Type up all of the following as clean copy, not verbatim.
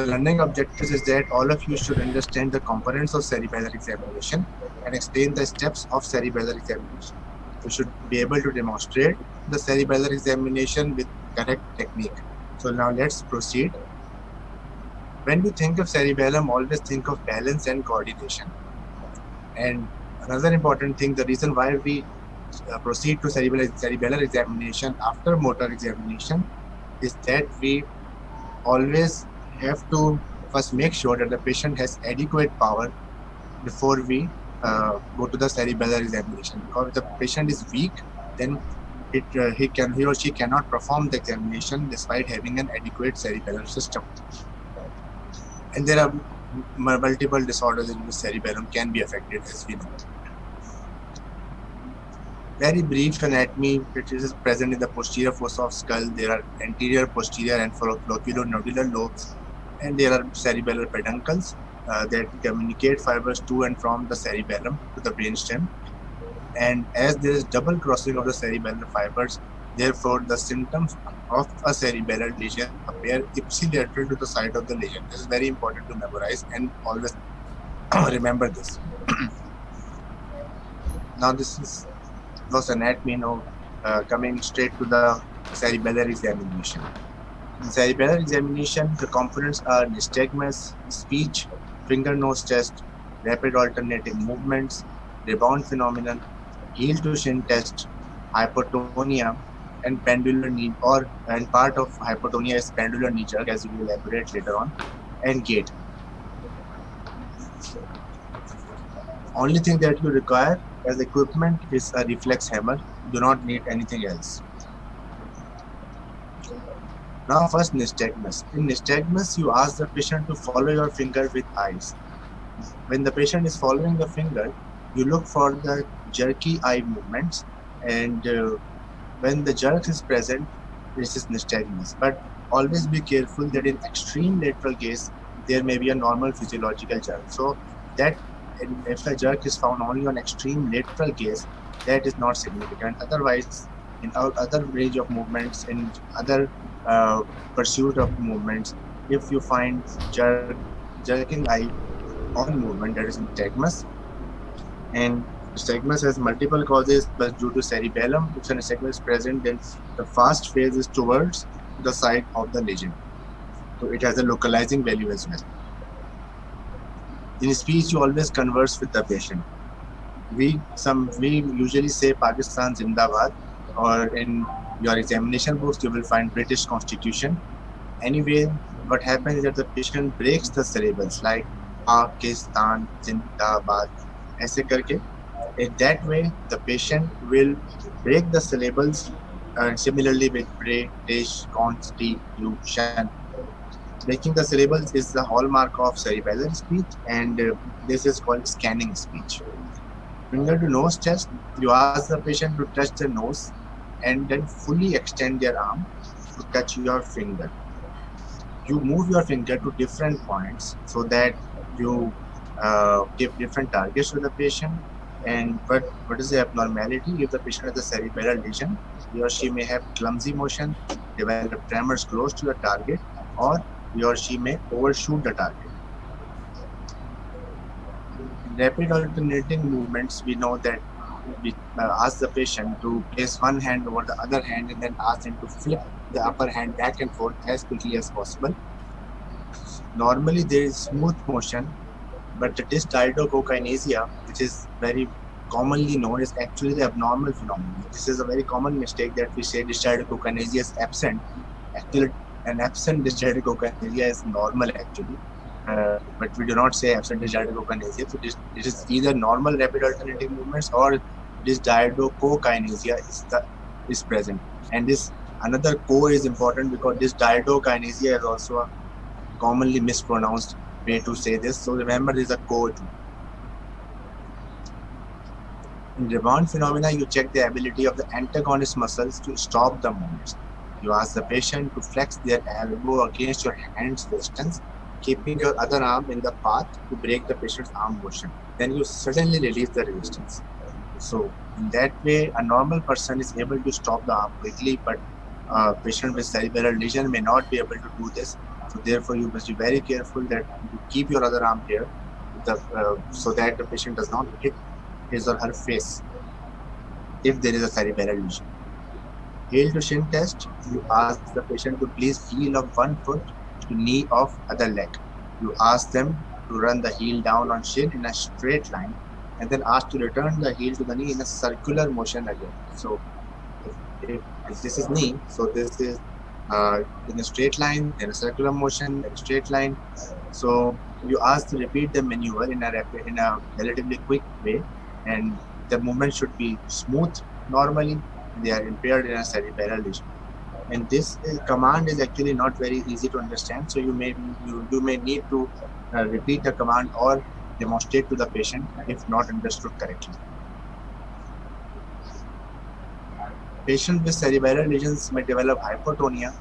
The learning objectives is that all of you should understand the components of cerebellar examination and explain the steps of cerebellar examination. You should be able to demonstrate the cerebellar examination with correct technique. So now let's proceed. When we think of cerebellum, always think of balance and coordination. And another important thing, the reason why we proceed to cerebellar examination after motor examination is that we always have to first make sure that the patient has adequate power before we go to the cerebellar examination. Because if the patient is weak, then he or she cannot perform the examination despite having an adequate cerebellar system. And there are multiple disorders in which cerebellum can be affected, as we know. Very brief anatomy, which is present in the posterior fossa of skull. There are anterior, posterior, and flocculonodular lobes, and there are cerebellar peduncles that communicate fibers to and from the cerebellum to the brainstem. And as there is double crossing of the cerebellar fibers, therefore the symptoms of a cerebellar lesion appear ipsilateral to the site of the lesion. This is very important to memorize and always remember this. Now this was anatomy. Now coming straight to the cerebellar examination. In cerebellar examination, the components are nystagmus, speech, finger nose test, rapid alternating movements, rebound phenomenon, heel to shin test, hypotonia, and pendular knee, and part of hypotonia is pendular knee jerk, as we will elaborate later on, and gait. Only thing that you require as equipment is a reflex hammer. You do not need anything else. Now first nystagmus. In nystagmus, you ask the patient to follow your finger with eyes. When the patient is following the finger, you look for the jerky eye movements, and when the jerk is present, this is nystagmus. But always be careful that in extreme lateral gaze, there may be a normal physiological jerk. So that if a jerk is found only on extreme lateral gaze, that is not significant. Otherwise, in other range of movements, in other pursuit of movements, if you find jerking eye on movement, that is nystagmus. And nystagmus has multiple causes, but due to cerebellum, if a nystagmus is present, then the fast phase is towards the site of the lesion. So it has a localizing value as well. In speech, you always converse with the patient. We usually say Pakistan Zindabad, or in your examination books you will find British Constitution. Anyway, what happens is that the patient breaks the syllables like Pakistan Zindabad, aise karke. In that way, the patient will break the syllables, and similarly with British Constitution. Breaking the syllables is the hallmark of cerebellar speech, and this is called scanning speech. Finger to nose test, you ask the patient to touch the nose and then fully extend their arm to touch your finger. You move your finger to different points so that you give different targets to the patient. And what is the abnormality? If the patient has a cerebellar lesion, he or she may have clumsy motion, develop tremors close to the target, or he or she may overshoot the target. In rapid alternating movements, we know that we ask the patient to place one hand over the other hand and then ask them to flip the upper hand back and forth as quickly as possible. Normally there is smooth motion, but the dysdiadochokinesia, which is very commonly known, is actually the abnormal phenomenon. This is a very common mistake that we say dysdiadochokinesia is absent. Actually, an absent dysdiadochokinesia is normal actually, but we do not say absent dysdiadochokinesia. So it is either normal rapid alternating movements or dysdiadochokinesia is present. And this another co is important because dysdiadochokinesia is also a commonly mispronounced way to say this. So remember, there is a co too. In rebound phenomena, you check the ability of the antagonist muscles to stop the movements. You ask the patient to flex their elbow against your hand's distance, keeping your other arm in the path to break the patient's arm motion. Then you suddenly release the resistance. So in that way, a normal person is able to stop the arm quickly, but a patient with cerebellar lesion may not be able to do this. So therefore, you must be very careful that you keep your other arm here, so that the patient does not hit his or her face if there is a cerebellar lesion. Heel to shin test, you ask the patient to please heel of one foot to knee of other leg. You ask them to run the heel down on shin in a straight line and then ask to return the heel to the knee in a circular motion again. So if this is knee, so this is in a straight line, then a circular motion, then a straight line. So you ask to repeat the maneuver in a relatively quick way, and the movement should be smooth normally. They are impaired in a cerebellar lesion. And this command is actually not very easy to understand. So you may need to repeat the command or demonstrate to the patient if not understood correctly. Patients with cerebellar lesions may develop hypotonia,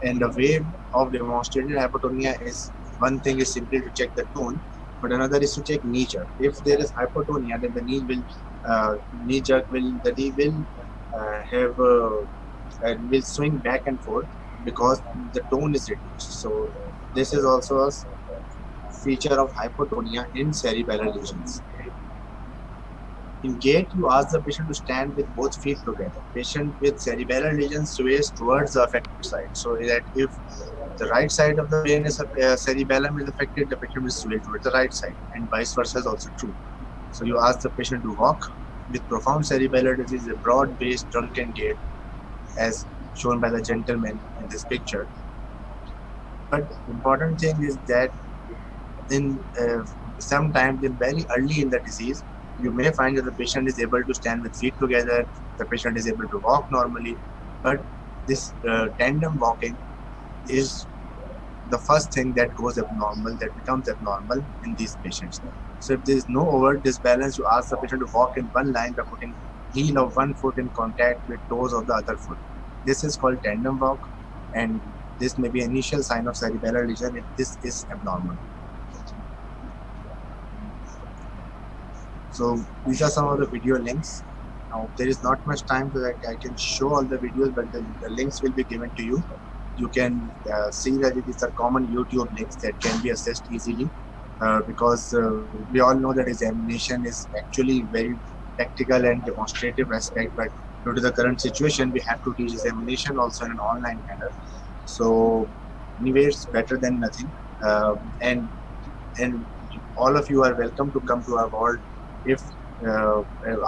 and the way of demonstrated hypotonia is, one thing is simply to check the tone, but another is to check knee jerk. If there is hypotonia, then the knee jerk will the knee will have will swing back and forth because the tone is reduced. So this is also a feature of hypotonia in cerebellar lesions. In gait, you ask the patient to stand with both feet together. Patient with cerebellar lesions sways towards the affected side, so that if the right side of the brain is cerebellum is affected, the patient will sway towards the right side, and vice versa is also true. So you ask the patient to walk with profound cerebellar disease, a broad-based drunken gait, as shown by the gentleman in this picture. But important thing is that in sometimes very early in the disease, you may find that the patient is able to stand with feet together, the patient is able to walk normally, but this tandem walking is the first thing that goes abnormal, that becomes abnormal in these patients. So if there is no overt disbalance, you ask the patient to walk in one line by putting heel of one foot in contact with toes of the other foot. This is called tandem walk, and this may be an initial sign of cerebellar lesion if this is abnormal. So these are some of the video links. Now there is not much time so that I can show all the videos, but the links will be given to you. You can see that these are common YouTube links that can be accessed easily because we all know that examination is actually very tactical and demonstrative aspect, but due to the current situation, we have to teach examination also in an online manner. So anyway, it's better than nothing. And all of you are welcome to come to our vault if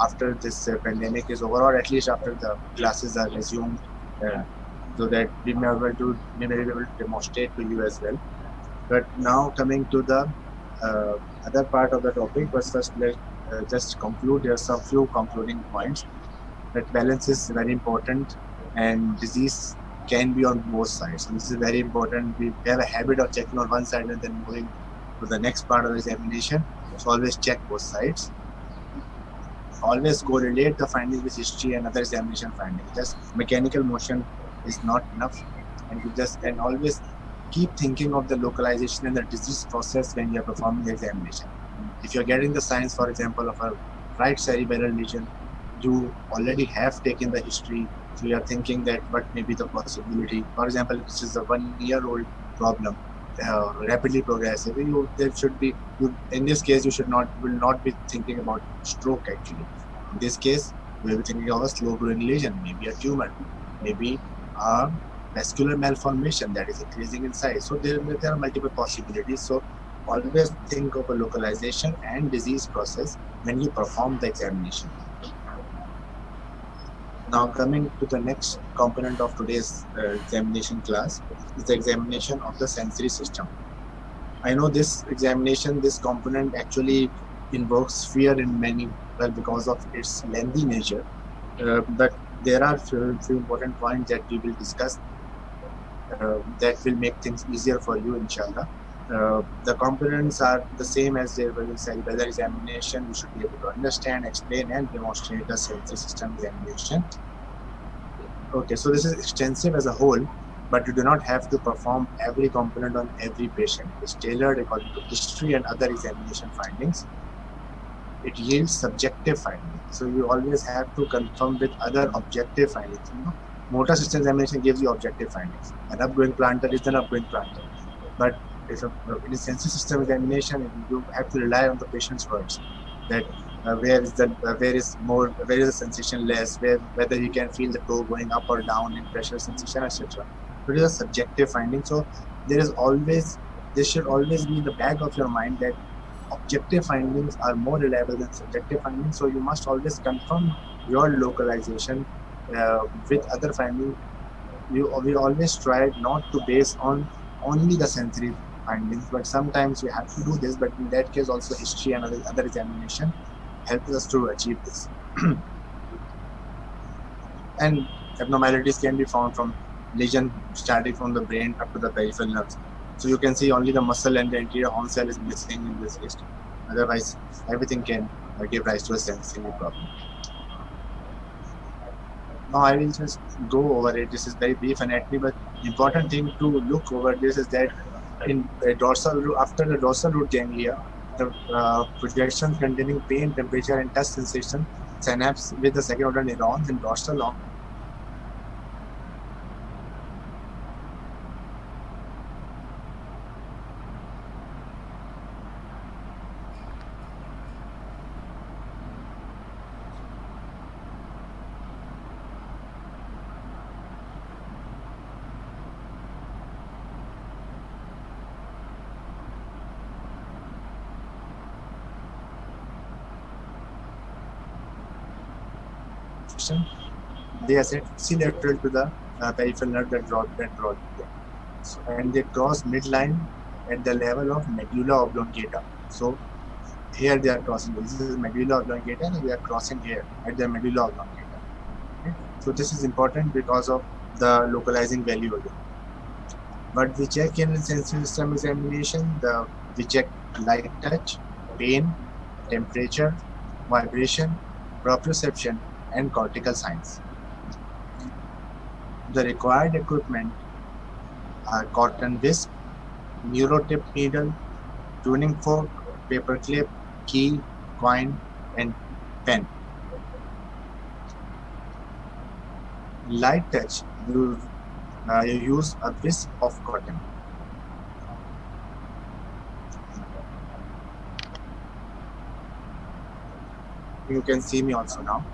after this pandemic is over, or at least after the classes are resumed, so that we may be able to demonstrate to you as well. But now coming to the other part of the topic, but first let's just conclude. There are some few concluding points. That balance is very important, and disease can be on both sides. So this is very important. We have a habit of checking on one side and then moving to the next part of the examination. So always check both sides. Always correlate the findings with history and other examination findings. Just mechanical motion is not enough, and always keep thinking of the localization and the disease process when you are performing the examination. If you are getting the signs, for example, of a right cerebellar lesion, you already have taken the history, so you are thinking that what may be the possibility. For example, if this is a 1-year-old problem, rapidly progressive, in this case you will not be thinking about stroke actually. In this case, you will be thinking of a slow-growing lesion, maybe a tumor, maybe a vascular malformation that is increasing in size. So there are multiple possibilities. So always think of a localization and disease process when you perform the examination. Now coming to the next component of today's examination class is the examination of the sensory system. I know this examination, this component actually invokes fear in many, well, because of its lengthy nature, but there are few important points that we will discuss that will make things easier for you, inshallah. The components are the same as they were in cerebellar examination. You should be able to understand, explain, and demonstrate the sensory system examination. Okay, so this is extensive as a whole, but you do not have to perform every component on every patient. It's tailored according to history and other examination findings. It yields subjective findings, so you always have to confirm with other objective findings. Motor system examination gives you objective findings. An upgrowing plantar is an upgrowing plantar. But if in a sensory system examination, you have to rely on the patient's words, that where is the sensation less, whether you can feel the toe going up or down in pressure sensation, etc. So it is a subjective finding. So there is always this should always be in the back of your mind that objective findings are more reliable than subjective findings. So you must always confirm your localization uh, with other findings. We always try not to base on only the sensory findings, but sometimes we have to do this. But in that case, also history and other examination helps us to achieve this. And abnormalities can be found from lesion starting from the brain up to the peripheral nerves. So you can see only the muscle and the anterior horn cell is missing in this list. Otherwise, everything can give rise to a sensory problem. Now I will just go over it. This is very brief anatomy, but important thing to look over this is that in after the dorsal root ganglia, the projections containing pain, temperature, and touch sensation synapse with the second order neurons in dorsal long they are lateral to the peripheral nerve that broad. So, and they cross midline at the level of medulla oblongata. So here they are crossing. This is medulla oblongata, and we are crossing here at the medulla oblongata. Okay? So this is important because of the localizing value again. But we check in sensory system examination. We check light touch, pain, temperature, vibration, proprioception, and cortical signs. The required equipment are cotton whisk, neurotip needle, tuning fork, paper clip, key, coin, and pen. Light touch, you use a whisk of cotton. You can see me also now.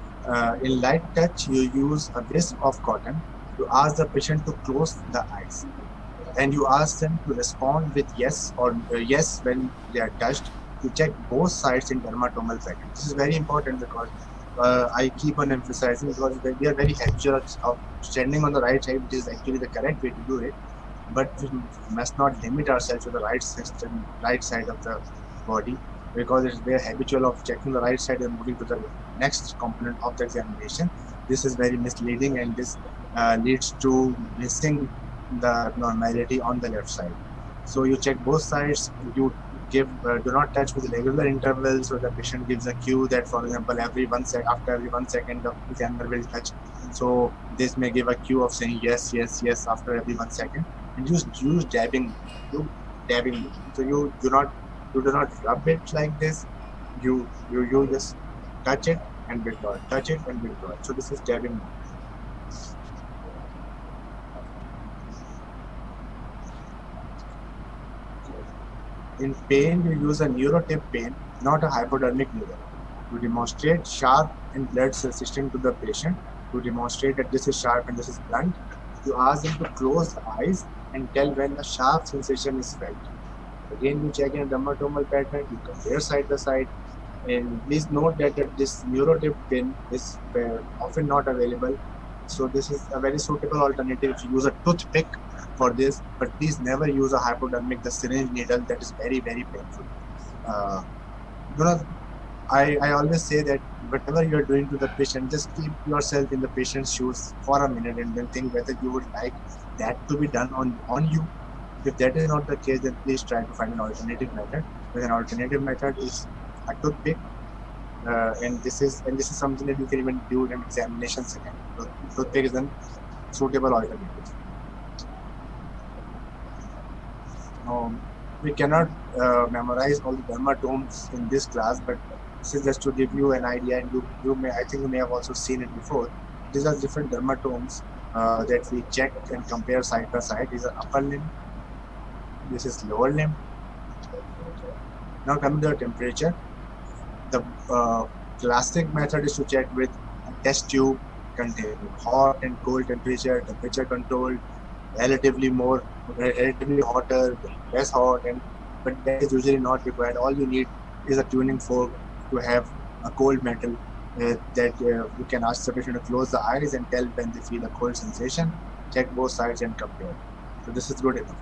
In light touch, you use a whisk of cotton. You ask the patient to close the eyes, and you ask them to respond with yes or yes when they are touched. To check both sides in dermatomal pattern. This is very important because I keep on emphasizing because we are very habitual of standing on the right side, which is actually the correct way to do it. But we must not limit ourselves to the right side of the body, because it's very habitual of checking the right side and moving to the next component of the examination. This is very misleading, and this leads to missing the abnormality on the left side. So you check both sides. You do not touch with regular intervals, so the patient gives a cue that, for example, after every 1 second the examiner will touch. So this may give a cue of saying yes, yes, yes after every 1 second. And use dabbing. So you do not rub it like this. You just touch it and withdraw, touch it and withdraw. So this is dabbing. In pain, you use a neurotip pain, not a hypodermic needle, to demonstrate sharp and blood sensation to the patient. To demonstrate that this is sharp and this is blunt, you ask them to close the eyes and tell when the sharp sensation is felt. Again, you check in a dermatomal pattern, you compare side by side, and please note that this neurotip pin is often not available. So this is a very suitable alternative if you use a toothpick for this, but please never use a hypodermic, the syringe needle. That is very, very painful. I always say that whatever you are doing to the patient, just keep yourself in the patient's shoes for a minute and then think whether you would like that to be done on you. If that is not the case, then please try to find an alternative method. But an alternative method is a toothpick, and this is something that you can even do in examination second. So toothpick is a suitable alternative. We cannot memorize all the dermatomes in this class, but this is just to give you an idea, and I think you may have also seen it before. These are different dermatomes that we check and compare side by side. These are upper limb, This is lower limb. Now coming to the temperature, the classic method is to check with a test tube containing hot and cold temperature controlled, relatively hotter, less hot, but that is usually not required. All you need is a tuning fork to have a cold metal that you can ask the patient to close the eyes and tell when they feel a cold sensation. Check both sides and compare. So this is good enough.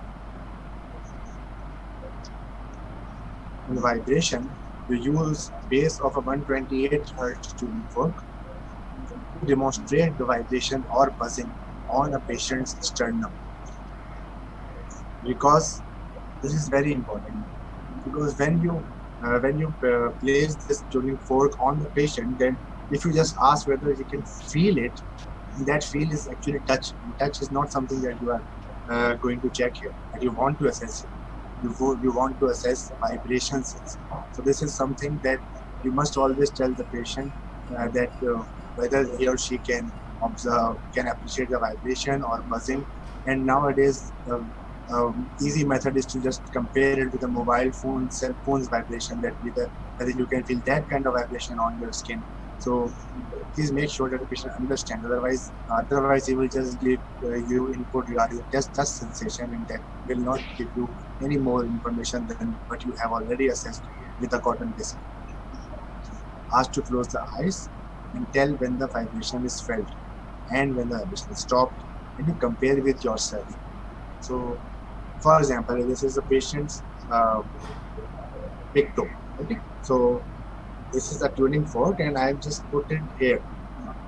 In vibration, you use base of a 128 Hz tuning fork to demonstrate the vibration or buzzing on a patient's sternum. Because this is very important. Because when you place this tuning fork on the patient, then if you just ask whether he can feel it, that feel is actually touch. And touch is not something that you are going to check here, and you want to assess it. You want to assess vibrations. So this is something that you must always tell the patient that whether he or she can observe, can appreciate the vibration or buzzing. And nowadays, easy method is to just compare it with the mobile phone, cell phone's vibration, that whether you can feel that kind of vibration on your skin. So please make sure that the patient understands. Otherwise he will just give you input regarding the touch sensation, and that will not give you any more information than what you have already assessed with a cotton disc. Ask to close the eyes and tell when the vibration is felt and when the vibration is stopped, and you compare with yourself. So, for example, this is the patient's big toe. Okay, so this is a tuning fork, and I have just put it here.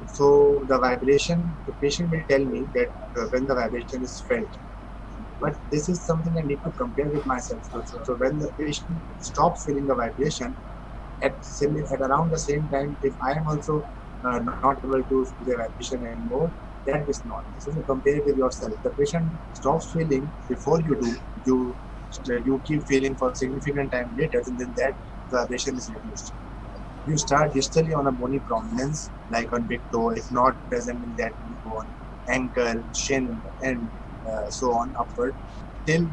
So the vibration, the patient will tell me that when the vibration is felt. But this is something I need to compare with myself. So when the patient stops feeling the vibration, at around the same time, if I am also not able to feel the vibration anymore, that is not. So you compare it with yourself. The patient stops feeling before you do. You keep feeling for a significant time later, and then that vibration is reduced. You start distally on a bony prominence, like on big toe. If not present in that, you go on ankle, shin, and so on upward till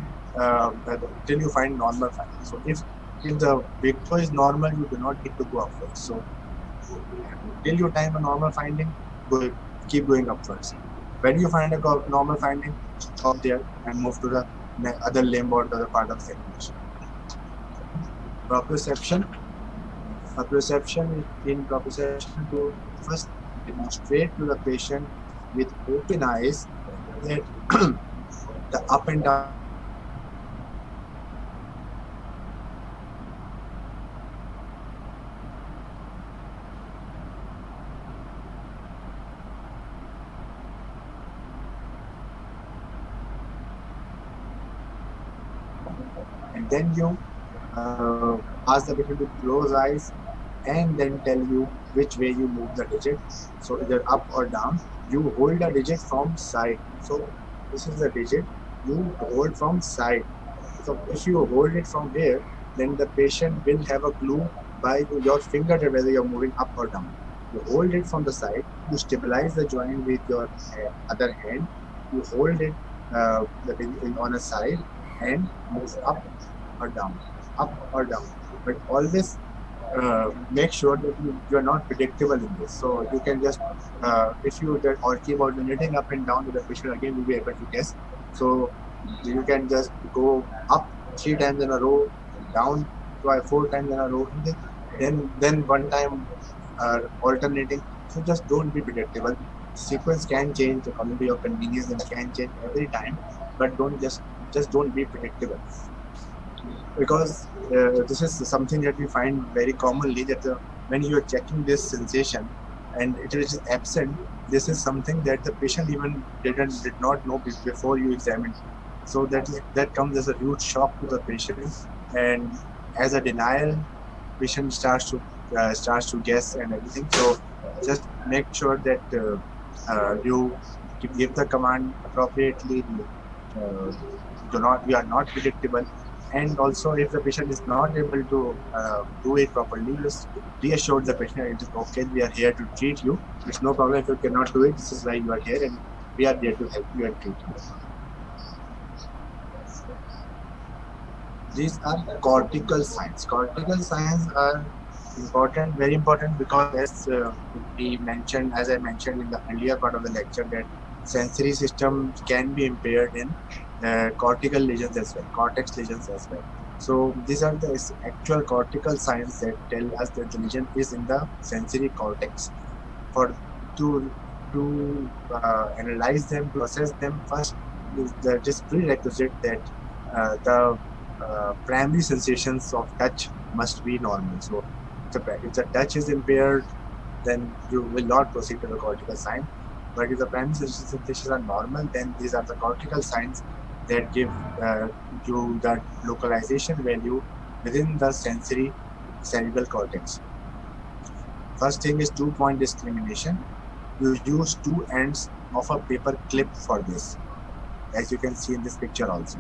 you find normal finding. So if the big toe is normal, you do not need to go upwards. So till you time a normal finding, keep going upwards. When you find a normal finding, stop there and move to the other limb or the other part of the examination. Proprioception. In proprioception, to first demonstrate to the patient with open eyes that the up and down and then you ask the patient to close eyes and then tell you which way you move the digit. So either up or down. You hold the digit from side. So this is the digit you hold from side. So if you hold it from here, then the patient will have a clue by your fingertip whether you're moving up or down. You hold it from the side. You stabilize the joint with your other hand. You hold it on a side and move up or down, but always make sure that you are not predictable in this. So you can just if you keep alternating up and down with the patient, again you'll be able to guess. So you can just go up 3 times in a row, down 4 times in a row, and then one time alternating. So just don't be predictable. Sequence can change according to your convenience and can change every time, but don't be predictable. Because this is something that we find very commonly, that when you are checking this sensation and it is absent, this is something that the patient even did not know before you examined. So that comes as a huge shock to the patient, and as a denial, patient starts to guess and everything. So just make sure that you give the command appropriately. We are not predictable. And also, if the patient is not able to do it properly, just reassure the patient it is okay. We are here to treat you. It's no problem if you cannot do it. This is why you are here, and we are there to help you and treat you. These are cortical signs. Cortical signs are important, very important, because as I mentioned in the earlier part of the lecture, that sensory system can be impaired in cortical lesions as well, cortex lesions as well. So these are the actual cortical signs that tell us that the lesion is in the sensory cortex. For to analyze them, to assess them, first it is prerequisite that the primary sensations of touch must be normal. So if the touch is impaired, then you will not proceed to the cortical sign. But if the primary sensations are normal, then these are the cortical signs that give you the localization value within the sensory cerebral cortex. First thing is 2-point discrimination. You use two ends of a paper clip for this, as you can see in this picture also.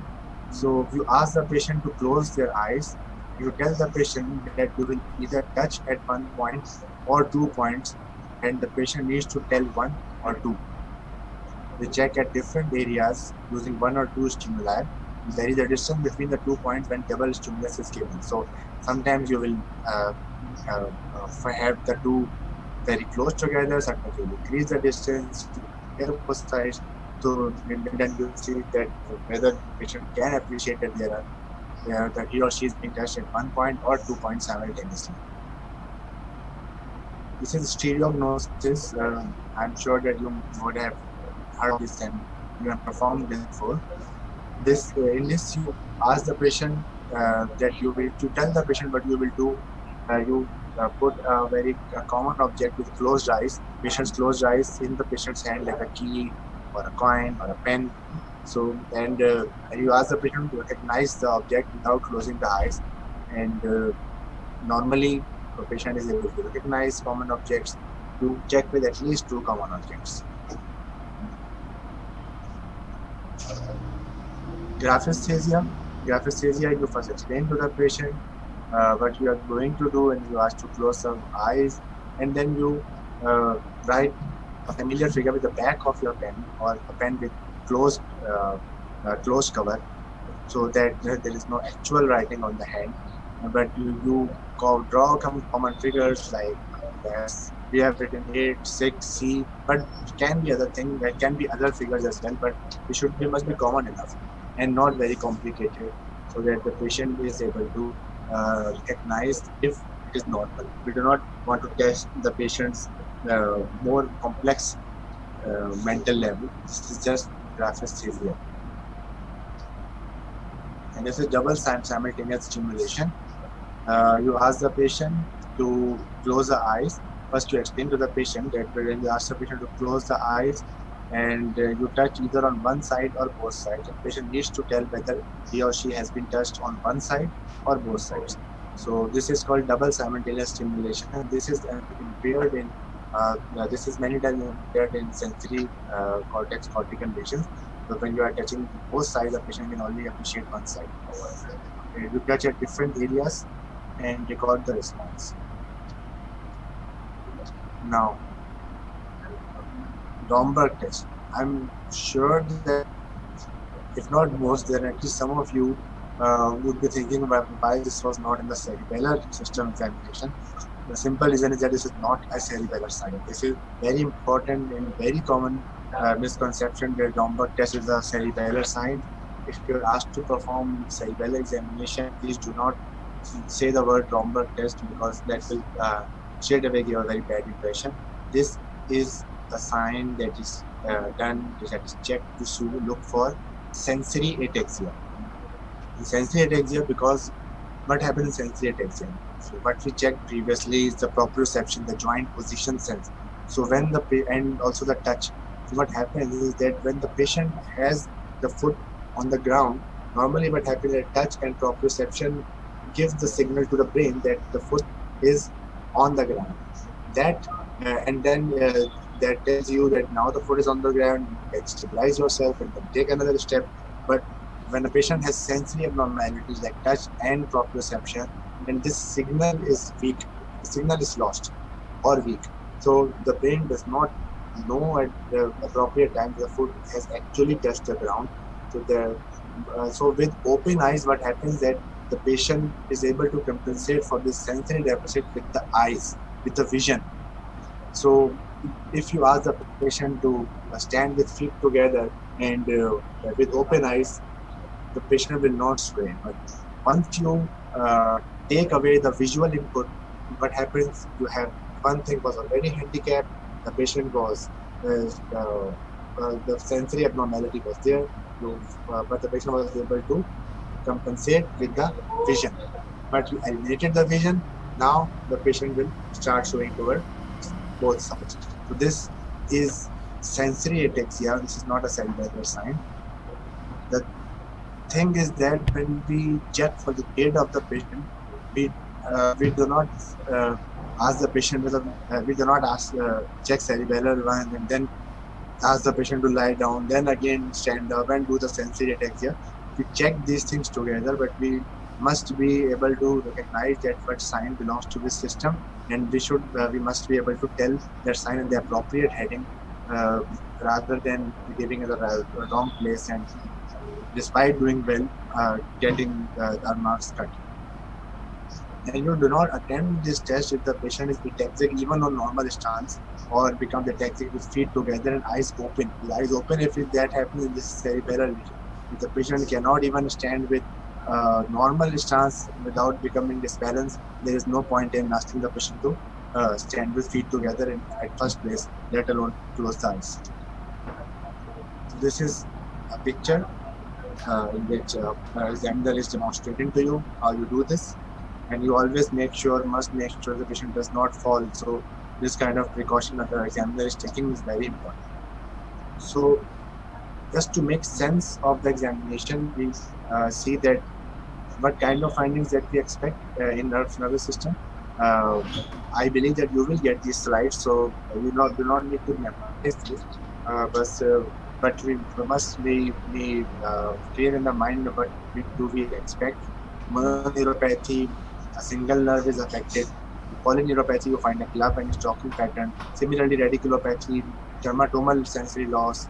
So you ask the patient to close their eyes. You tell the patient that you will either touch at one point or 2 points, and the patient needs to tell one or two. We check at different areas using one or two stimuli. There is a distance between the 2 points when double stimulus is given. So sometimes you will have the two very close together, sometimes you will increase the distance, you compare both sides. So then you will see that whether the patient can appreciate that that he or she is being touched at 1 point or 2 points simultaneously. This is stereognosis. I'm sure that you would have heard of this and you have performed this before. In this you ask the patient that you will to tell the patient what you will do. You put a common object with closed eyes, patient's closed eyes, in the patient's hand, like a key or a coin or a pen. So and you ask the patient to recognize the object without closing the eyes, and normally the patient is able to recognize common objects. You check with at least two common objects. Graphesthesia. Graphesthesia, you first explain to the patient what you are going to do, and you ask to close the eyes, and then you write a familiar figure with the back of your pen, or a pen with closed closed cover, so that there is no actual writing on the hand, but you draw common figures like as we have written 8, 6, C, but it can be other thing. There can be other figures as well, but they must be common enough and not very complicated, so that the patient is able to recognize if it is normal. We do not want to test the patient's more complex mental level. This is just graphesthesia. And this is double simultaneous stimulation. You ask the patient to close the eyes. First, you explain to the patient that when you ask the patient to close the eyes, and you touch either on one side or both sides, the patient needs to tell whether he or she has been touched on one side or both sides. So this is called double simultaneous stimulation, and this is impaired in this is many times impaired in sensory cortical lesions. So when you are touching both sides, the patient can only appreciate one side. You touch at different areas and record the response. Now, Domberg test. I'm sure that if not most, then at least some of you would be thinking about why this was not in the cerebellar system examination. The simple reason is that this is not a cerebellar sign. This is very important and very common misconception that Domberg test is a cerebellar sign. If you're asked to perform cerebellar examination, please do not say the word Domberg test, because that will straight away give a very bad impression. This is a sign that is done, that is checked to look for sensory ataxia. Sensory ataxia, because what happens in sensory ataxia? So what we checked previously is the proprioception, the joint position sense. So when and also the touch. So what happens is that when the patient has the foot on the ground, normally what happens is touch and proprioception gives the signal to the brain that the foot is on the ground. That and then that tells you that now the foot is on the ground. You can stabilize yourself and then take another step. But when a patient has sensory abnormalities like touch and proprioception, then this signal is weak. The signal is lost or weak. So the brain does not know at the appropriate time the foot has actually touched the ground. So so with open eyes, what happens that the patient is able to compensate for this sensory deficit with the eyes, with the vision. So if you ask the patient to stand with feet together and with open eyes, the patient will not sway. But once you take away the visual input, what happens? You have one thing was already handicapped. The patient was the sensory abnormality was there, but the patient was able to compensate with the vision. But you eliminated the vision. Now the patient will start showing toward both sides. So this is sensory ataxia. This is not a cerebellar sign. The thing is that when we check for the grade of the patient, we do not ask the patient whether we do not ask check cerebellar one and then ask the patient to lie down, then again stand up and do the sensory ataxia. We check these things together, but we must be able to recognize that what sign belongs to this system, and we must be able to tell that sign in the appropriate heading rather than giving it a wrong place and despite doing well, getting our marks cut. And you do not attempt this test if the patient is ataxic even on normal stance or becomes ataxic with feet together and eyes open. The eyes open, if that happens in this cerebellar lesion. If the patient cannot even stand with normal stance without becoming disbalanced, there is no point in asking the patient to stand with feet together at first place, let alone close the eyes. This is a picture in which examiner is demonstrating to you how you do this, and you always must make sure the patient does not fall. So this kind of precaution that the examiner is taking is very important. So just to make sense of the examination, we see that what kind of findings that we expect in nervous system. I believe that you will get these slides, so you do not need to memorize this, but we must be clear in the mind of what do we expect. Mononeuropathy, a single nerve is affected. Polyneuropathy, you find a club and stalking pattern. Similarly, radiculopathy, dermatomal sensory loss,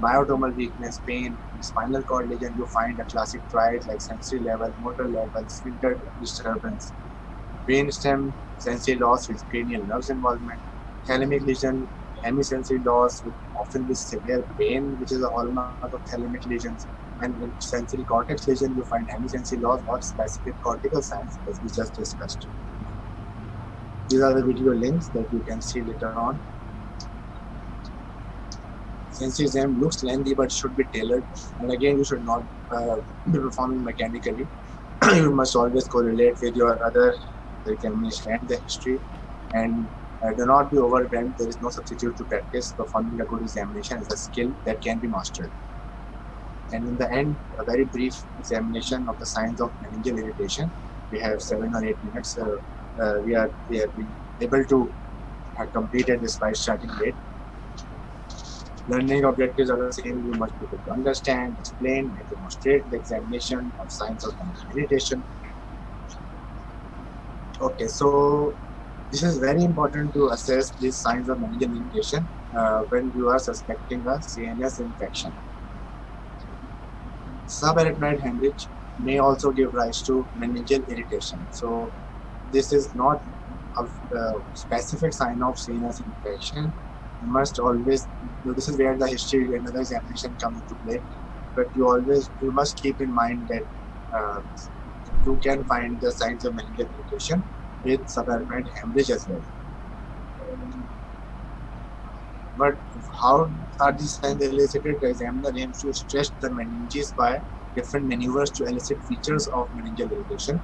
myotomal weakness, pain, spinal cord lesion, you find a classic triad like sensory level, motor level, sphincter disturbance. Brainstem, sensory loss with cranial nerves involvement. Thalamic lesion, hemisensory loss, often with severe pain, which is a hallmark of thalamic lesions. And in sensory cortex lesion, you find hemisensory loss or specific cortical signs, as we just discussed. These are the video links that you can see later on. Sensory exam looks lengthy but should be tailored, and again you should not be performing mechanically. You must always correlate with your other examination and the history, and do not be overwhelmed. There is no substitute to practice. Performing a good examination is a skill that can be mastered. And in the end, a very brief examination of the signs of meningeal irritation. We have 7 or 8 minutes. We have been able to complete it despite starting late. Learning objectives are the same. You must be able to understand, explain, and demonstrate the examination of signs of meningeal irritation. Okay, so this is very important to assess these signs of meningeal irritation when you are suspecting a CNS infection. Subarachnoid hemorrhage may also give rise to meningeal irritation. So this is not a specific sign of CNS infection. You must always, this is where the history and the examination come into play, but you must keep in mind that you can find the signs of meningeal irritation with subarachnoid hemorrhage as well. But how are these signs elicited? The examiner aims to stretch the meninges by different maneuvers to elicit features of meningeal irritation.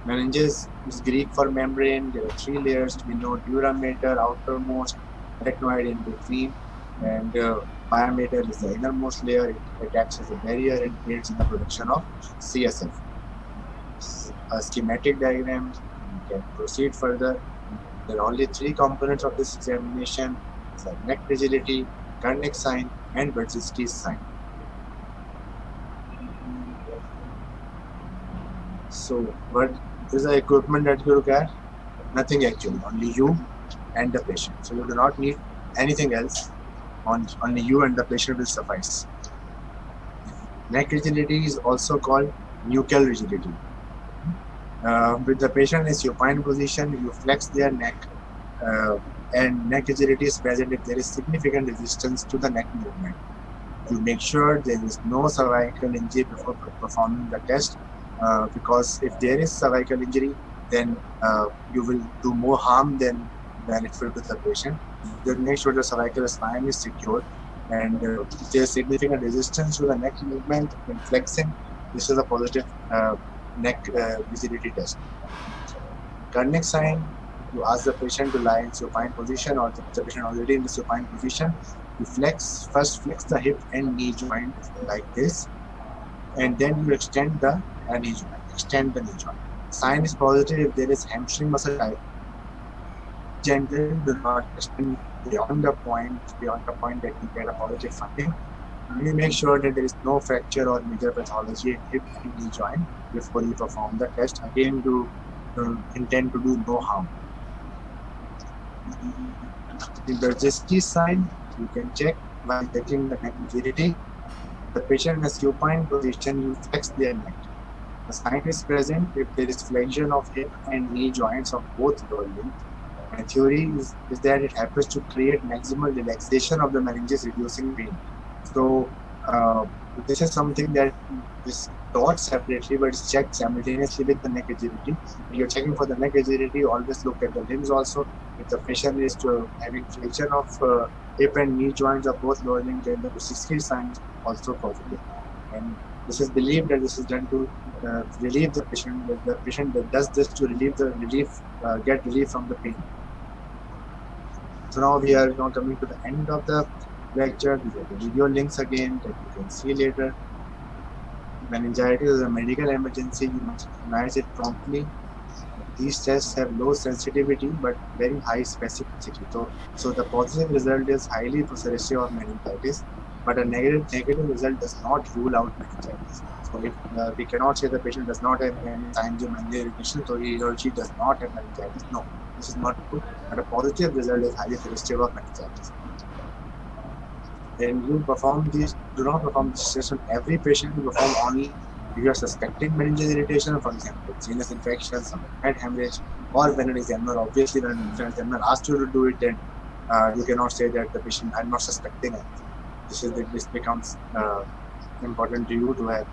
Meninges is Greek for membrane. There are 3 layers. We know dura mater, outermost, arachnoid in between, and pyometer is the innermost layer. It acts as a barrier and aids in the production of CSF. A schematic diagram, you can proceed further. There are only 3 components of this examination: neck rigidity, Kernick sign, and Brzezinski's sign. So, what is the equipment that you look at? Nothing actually, only you and the patient. So you do not need anything else. Only you and the patient will suffice. Neck rigidity is also called nuchal rigidity. With the patient in supine position, you flex their neck, and neck rigidity is present if there is significant resistance to the neck movement. You make sure there is no cervical injury before performing the test, because if there is cervical injury, then you will do more harm than benefit to the patient. Just make sure the cervical spine is secure, and if there is significant resistance to the neck movement when flexing, this is a positive neck rigidity test. Cardiac sign, you ask the patient to lie in supine position, or the patient already in the supine position. You first flex the hip and knee joint like this, and then you extend the knee joint. Sign is positive if there is hamstring muscle tightness. Gentle, do not extend beyond the point that you get a positive finding. You make sure that there is no fracture or major pathology in hip and knee joint before you perform the test. Again, to intend to do no harm. In the Burgessky sign, you can check while checking the neck rigidity. The patient in a supine position, you flex their neck. The sign is present if there is flexion of hip and knee joints of both lower limbs. My theory is that it happens to create maximal relaxation of the meninges, reducing pain. So this is something that is taught separately, but it's checked simultaneously with the neck rigidity. When you're checking for the neck rigidity, always look at the limbs also. If the patient is having flexion of hip and knee joints of both lower limbs, then the Burgessky sign is also positive. And this is believed that this is done to relieve the patient. The patient that does this to get relief from the pain. So now we are now coming to the end of the lecture. These are the video links again that you can see later. Meningitis is a medical emergency. You must recognize it promptly. These tests have low sensitivity but very high specificity. So the positive result is highly suggestive of meningitis, but a negative result does not rule out meningitis. So if we cannot say the patient does not have any signs of meningeal irritation, so he or she does not have meningitis. No, this is not true. But a positive result is highly suggestive of meningitis. Then you do not perform this test on every patient. You perform only if you are suspecting meningeal irritation, for example, sinus infection, some head hemorrhage, or when an examiner, obviously when an examiner asks you to do it, then you cannot say that the patient, I'm not suspecting anything. This becomes important to you to have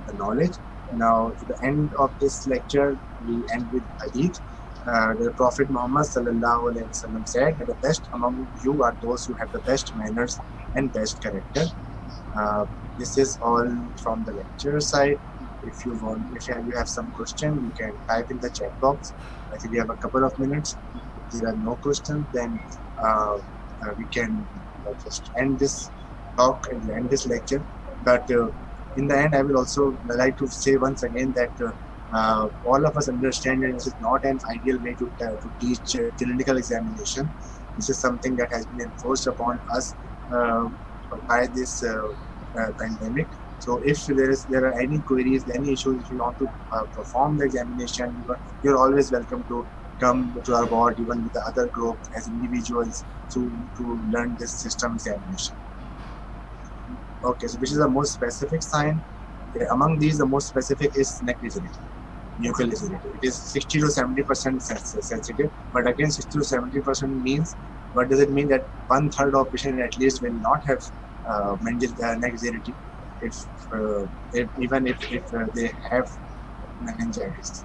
the knowledge. Now, to the end of this lecture, we end with hadith. The Prophet Muhammad sallallahu alaihi wasallam said that the best among you are those who have the best manners and best character. This is all from the lecture side. If you have some question, you can type in the chat box. I think we have a couple of minutes. If there are no questions, then we can just end this talk and end this lecture. But in the end, I will also like to say once again that all of us understand that this is not an ideal way to teach clinical examination. This is something that has been enforced upon us by this pandemic. So if there are any queries, any issues, if you want to perform the examination, you're always welcome to come to our board, even with the other group as individuals, to learn this system examination. Okay, so which is the most specific sign? Among these, the most specific is neck rigidity, nuchal rigidity. It is 60 to 70% sensitive, but again, 60 to 70% means, what does it mean? That 1/3 of patients at least will not have neck rigidity, even if they have meningitis.